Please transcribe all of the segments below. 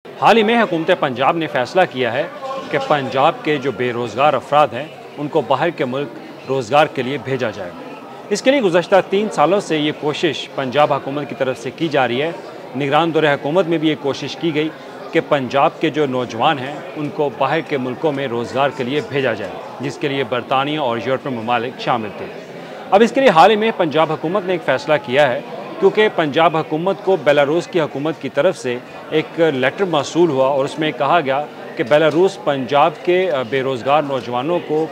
हाल ही में हुकूमत पंजाब ने फैसला किया है कि पंजाब के जो बेरोज़गार अफराद हैं उनको बाहर के मुल्क रोज़गार के लिए भेजा जाए। इसके लिए गुज़श्ता 3 सालों से ये कोशिश पंजाब हुकूमत की तरफ से की जा रही है। निगरान दौरे हुकूमत में भी ये कोशिश की गई कि पंजाब के जो नौजवान हैं उनको बाहर के मुल्कों में रोज़गार के लिए भेजा जाए, जिसके लिए बरतानिया और यूरोपीय ममालिक शामिल थे। अब इसके लिए हाल ही में पंजाब हुकूमत ने एक फ़ैसला किया है, क्योंकि पंजाब हुकूमत को बेलारूस की हुकूमत की तरफ से एक लेटर मौसूल हुआ और उसमें कहा गया कि बेलारूस पंजाब के बेरोज़गार नौजवानों को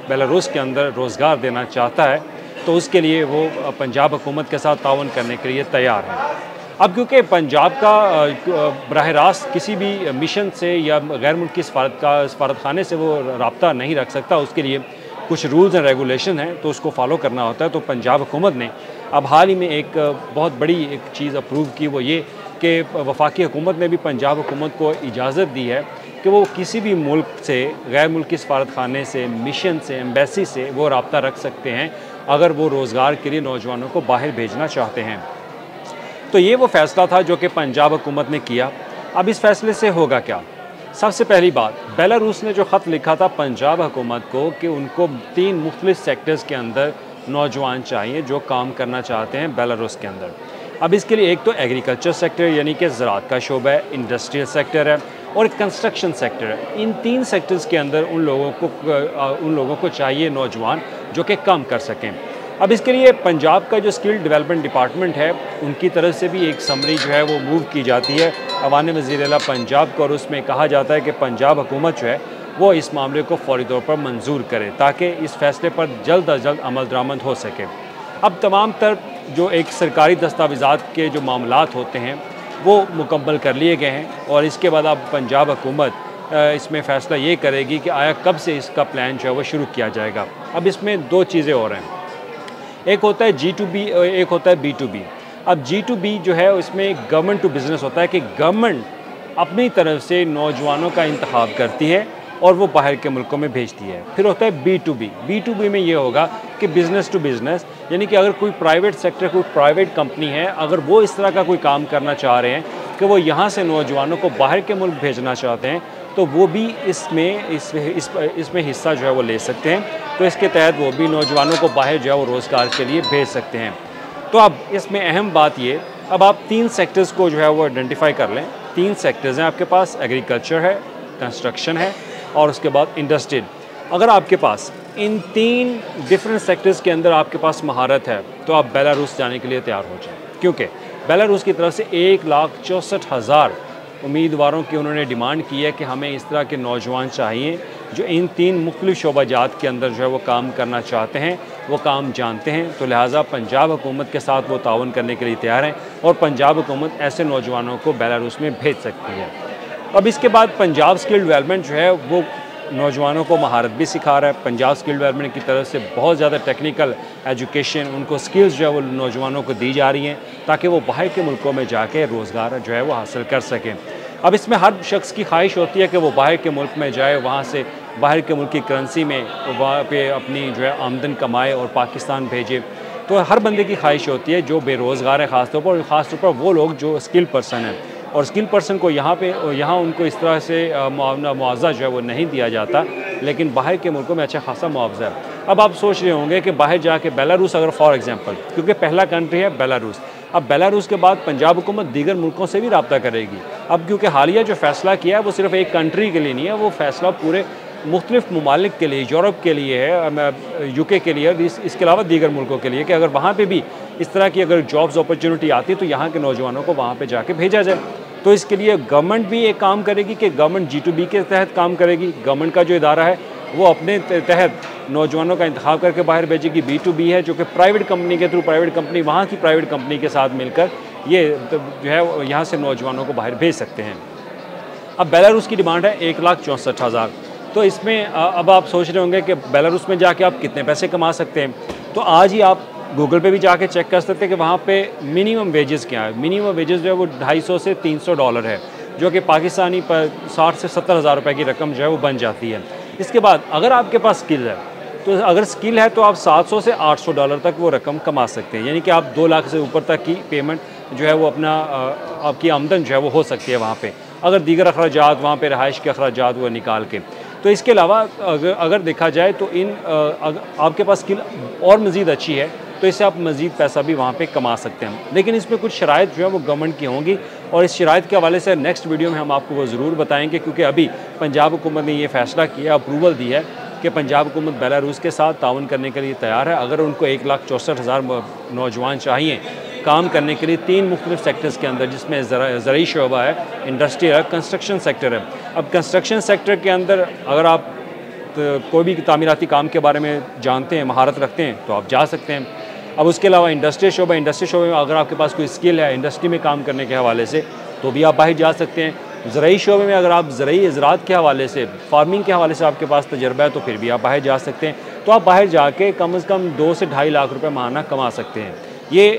बेलारूस के अंदर रोज़गार देना चाहता है, तो उसके लिए वो पंजाब हुकूमत के साथ ताउन करने के लिए तैयार है। अब क्योंकि पंजाब का बराह रास्त किसी भी मिशन से या गैर मुल्की सफारतखाने से वो रब्ता नहीं रख सकता, उसके लिए कुछ रूल्स एंड रेगुलेशन हैं, तो उसको फॉलो करना होता है। तो पंजाब हुकूमत ने अब हाल ही में एक बहुत बड़ी एक चीज़ अप्रूव की, वो ये कि वफाकी हुकूमत ने भी पंजाब हुकूमत को इजाज़त दी है कि वो किसी भी मुल्क से, गैर मुल्की सफारतखाने से, मिशन से, एम्बेसी से वो रब्ता रख सकते हैं अगर वो रोज़गार के लिए नौजवानों को बाहर भेजना चाहते हैं। तो ये वो फ़ैसला था जो कि पंजाब हुकूमत ने किया। अब इस फ़ैसले से होगा क्या? सबसे पहली बात, बेलारूस ने जो ख़त लिखा था पंजाब हुकूमत को कि उनको 3 मुख्तलिफ सेक्टर्स के अंदर नौजवान चाहिए जो काम करना चाहते हैं बेलारूस के अंदर। अब इसके लिए एक तो एग्रीकल्चर सेक्टर यानी कि ज़राअत का शोबा है, इंडस्ट्रियल सेक्टर है और कंस्ट्रक्शन सेक्टर है। इन 3 सेक्टर्स के अंदर उन लोगों को चाहिए नौजवान जो कि काम कर सकें। अब इसके लिए पंजाब का जो स्किल डेवलपमेंट डिपार्टमेंट है उनकी तरफ से भी एक समरी जो है वो मूव की जाती है अवान वज़ीर आला पंजाब को, और उसमें कहा जाता है कि पंजाब हुकूमत जो है वो इस मामले को फ़ौरी तौर पर मंजूर करे ताकि इस फैसले पर जल्द अज जल्द अमल दरामद हो सके। अब तमाम तर जो एक सरकारी दस्तावेज़ात के जो मामलात होते हैं वो मुकम्मल कर लिए गए हैं और इसके बाद अब पंजाब हुकूमत इसमें फ़ैसला ये करेगी कि आया कब से इसका प्लान जो है वो शुरू किया जाएगा। अब इसमें 2 चीज़ें और हैं, एक होता है G2B, एक होता है B2B। अब G2B जो है उसमें गवर्नमेंट टू बिज़नेस होता है कि गवर्नमेंट अपनी तरफ से नौजवानों का इंतखाब करती है और वो बाहर के मुल्कों में भेजती है। फिर होता है B2B। B2B में ये होगा कि बिज़नेस टू बिज़नेस, यानी कि अगर कोई प्राइवेट सेक्टर, कोई प्राइवेट कंपनी है, अगर वो इस तरह का कोई काम करना चाह रहे हैं कि वो यहाँ से नौजवानों को बाहर के मुल्क भेजना चाहते हैं, तो वो भी इसमें हिस्सा जो है वो ले सकते हैं। तो इसके तहत वो भी नौजवानों को बाहर जो है वो रोज़गार के लिए भेज सकते हैं। तो अब इसमें अहम बात ये, अब आप 3 सेक्टर्स को जो है वो आइडेंटिफाई कर लें। 3 सेक्टर्स हैं आपके पास, एग्रीकल्चर है, कंस्ट्रक्शन है और उसके बाद इंडस्ट्रियल। अगर आपके पास इन 3 डिफरेंट सेक्टर्स के अंदर आपके पास महारत है तो आप बेलारूस जाने के लिए तैयार हो जाएं, क्योंकि बेलारूस की तरफ से 1,64,000 उम्मीदवारों की उन्होंने डिमांड की है कि हमें इस तरह के नौजवान चाहिए जो इन 3 मुख्तलिफ शोबाजात के अंदर जो है वो काम करना चाहते हैं, वो काम जानते हैं। तो लिहाजा पंजाब हुकूमत के साथ वो ताउन करने के लिए तैयार हैं और पंजाब हुकूमत ऐसे नौजवानों को बेलारूस में भेज सकती है। अब इसके बाद पंजाब स्किल डेवलपमेंट जो है वो नौजवानों को महारत भी सिखा रहा है। पंजाब स्किल डेवलपमेंट की तरफ से बहुत ज़्यादा टेक्निकल एजुकेशन, उनको स्किल्स जो है वो नौजवानों को दी जा रही हैं ताकि वो बाहर के मुल्कों में जाके रोज़गार जो है वो हासिल कर सकें। अब इसमें हर शख्स की ख्वाहिश होती है कि वो बाहर के मुल्क में जाए, वहाँ से बाहर के मुल्क की करेंसी में वहाँ पे अपनी जो है आमदन कमाए और पाकिस्तान भेजे। तो हर बंदे की ख्वाहिश होती है जो बेरोज़गार है ख़ास तौर पर वो लोग जो स्किल पर्सन हैं, और स्किल पर्सन को यहाँ उनको इस तरह से मुआवजा जो है वो नहीं दिया जाता, लेकिन बाहर के मुल्कों में अच्छा खासा मुआवजा है। अब आप सोच रहे होंगे कि बाहर जाके बेलारूस, अगर फॉर एग्जांपल, क्योंकि पहला कंट्री है बेलारूस, अब बेलारूस के बाद पंजाब हुकूमत दीगर मुल्कों से भी रब्ता करेगी। अब क्योंकि हालिया जो फ़ैसला किया है वो सिर्फ एक कंट्री के लिए नहीं है, वो फ़ैसला पूरे मुख्तलिफ ममालिक के लिए, यूरोप के लिए है, UK के लिए, इसके अलावा दीगर मुल्कों के लिए, कि अगर वहाँ पे भी इस तरह की अगर जॉब्स अपॉर्चुनिटी आती है तो यहाँ के नौजवानों को वहाँ पे जाके भेजा जाए। तो इसके लिए गवर्नमेंट भी एक काम करेगी कि गवर्नमेंट G2B के तहत काम करेगी। गवर्नमेंट का जो इदारा है वो अपने तहत नौजवानों का इंतखाब करके बाहर भेजेगी। B2B है जो कि प्राइवेट कंपनी के थ्रू, प्राइवेट कंपनी वहाँ की प्राइवेट कंपनी के साथ मिलकर ये जो है यहाँ से नौजवानों को बाहर भेज सकते हैं। अब बेलारूस की डिमांड है 1,64,000। तो इसमें अब आप सोच रहे होंगे कि बेलारूस में जाके आप कितने पैसे कमा सकते हैं। तो आज ही आप गूगल पे भी जाके चेक कर सकते हैं कि वहाँ पे मिनिमम वेजेस क्या है। मिनिमम वेजेस जो है वो $250 से $300 है, जो कि पाकिस्तानी पर 60 से 70 हज़ार रुपये की रकम जो है वो बन जाती है। इसके बाद अगर आपके पास स्किल है, तो अगर स्किल है तो आप $700 से $800 तक वो रकम कमा सकते हैं, यानी कि आप 2 लाख से ऊपर तक की पेमेंट जो है वो अपना आपकी आमदन जो है वो हो सकती है वहाँ पे। अगर दीगर अखराजात वहाँ पे रहाइश के अखराजात वो निकाल के। तो इसके अलावा अगर देखा जाए तो आपके पास स्किल और मज़ीद अच्छी है तो इससे आप मज़ीद पैसा भी वहाँ पे कमा सकते हैं। लेकिन इसमें कुछ शराइत जो है वो गवर्नमेंट की होंगी और इस शराइत के हवाले से नेक्स्ट वीडियो में हम आपको वो ज़रूर बताएंगे, क्योंकि अभी पंजाब हुकूमत ने ये फ़ैसला किया, अप्रूवल दी है कि पंजाब हुकूमत बेलारूस के साथ ताउन करने के लिए तैयार है। अगर उनको 1,64,000 नौजवान चाहिए काम करने के लिए 3 मुख्तलिफ सेक्टर्स के अंदर, जिसमें ज़राई शोबा है, इंडस्ट्री है, कंस्ट्रक्शन सेक्टर है। अब कंस्ट्रक्शन सेक्टर के अंदर अगर आप कोई भी तामीराती काम के बारे में जानते हैं, महारत रखते हैं तो आप जा सकते हैं। अब उसके अलावा इंडस्ट्री शोबे में अगर आपके पास कोई स्किल है इंडस्ट्री में काम करने के हवाले से तो भी आप बाहर जा सकते हैं। ज़राई शोबे में अगर आप ज़राई ज़राअत के हवाले से, फार्मिंग के हवाले से आपके पास तजर्बा है तो फिर भी आप बाहर जा सकते हैं। तो आप बाहर जाके कम से कम 2 से 2.5 लाख रुपए माहाना कमा सकते हैं। ये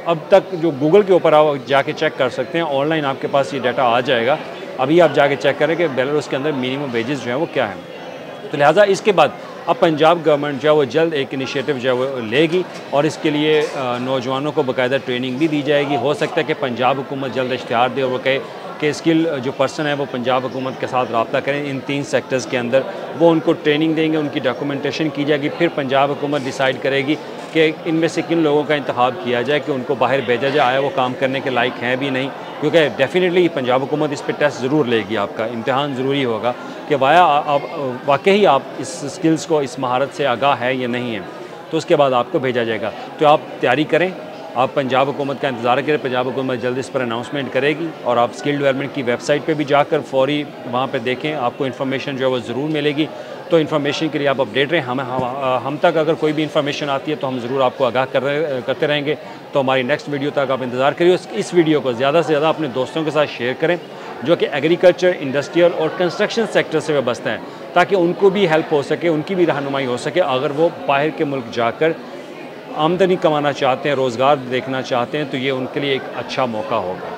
अब तक जो गूगल के ऊपर आप जाके चेक कर सकते हैं, ऑनलाइन आपके पास ये डाटा आ जाएगा। अभी आप जाके चेक करें कि बेलारूस के अंदर मिनिमम वेजेस जो हैं वो क्या हैं। तो लिहाजा इसके बाद अब पंजाब गवर्नमेंट जो है वो जल्द एक इनिशिएटिव जो है वो लेगी और इसके लिए नौजवानों को बाकायदा ट्रेनिंग भी दी जाएगी। हो सकता है कि पंजाब हुकूमत जल्द इश्तिहार दे और वो कहे कि स्किल जो पर्सन है वो पंजाब हुकूमत के साथ रब्ता करें इन 3 सेक्टर्स के अंदर, वो उनको ट्रेनिंग देंगे, उनकी डॉक्यूमेंटेशन की जाएगी। फिर पंजाब हुकूमत डिसाइड करेगी कि इनमें से किन लोगों का इंतखाब किया जाए कि उनको बाहर भेजा जाए, आया वो काम करने के लायक हैं भी नहीं। क्योंकि डेफिनेटली पंजाब हुकूमत इस पर टेस्ट ज़रूर लेगी, आपका इम्तिहान ज़रूरी होगा कि वाकई आप इस स्किल्स को, इस महारत से आगाह है या नहीं है, तो उसके बाद आपको भेजा जाएगा। तो आप तैयारी करें, आप पंजाब हुकूमत का इंतज़ार करें, पंजाब हुकूमत जल्द इस पर अनाउंसमेंट करेगी और आप स्किल डेवलपमेंट की वेबसाइट पे भी जाकर फौरी वहाँ पे देखें, आपको इन्फॉर्मेशन जो है वो ज़रूर मिलेगी। तो इन्फॉर्मेशन के लिए आप अपडेट रहें। हम तक अगर कोई भी इन्फॉर्मेशन आती है तो हम ज़रूर आपको आगाह करते रहेंगे। तो हमारी नेक्स्ट वीडियो तक आप इंतज़ार करिए। इस वीडियो को ज़्यादा से ज़्यादा अपने दोस्तों के साथ शेयर करें जो कि एग्रीकल्चर, इंडस्ट्रियल और कंस्ट्रक्शन सेक्टर से वाबस्ता हैं, ताकि उनको भी हेल्प हो सके, उनकी भी रहनुमाई हो सके अगर वो बाहर के मुल्क जाकर आमदनी कमाना चाहते हैं, रोज़गार देखना चाहते हैं, तो ये उनके लिए एक अच्छा मौका होगा।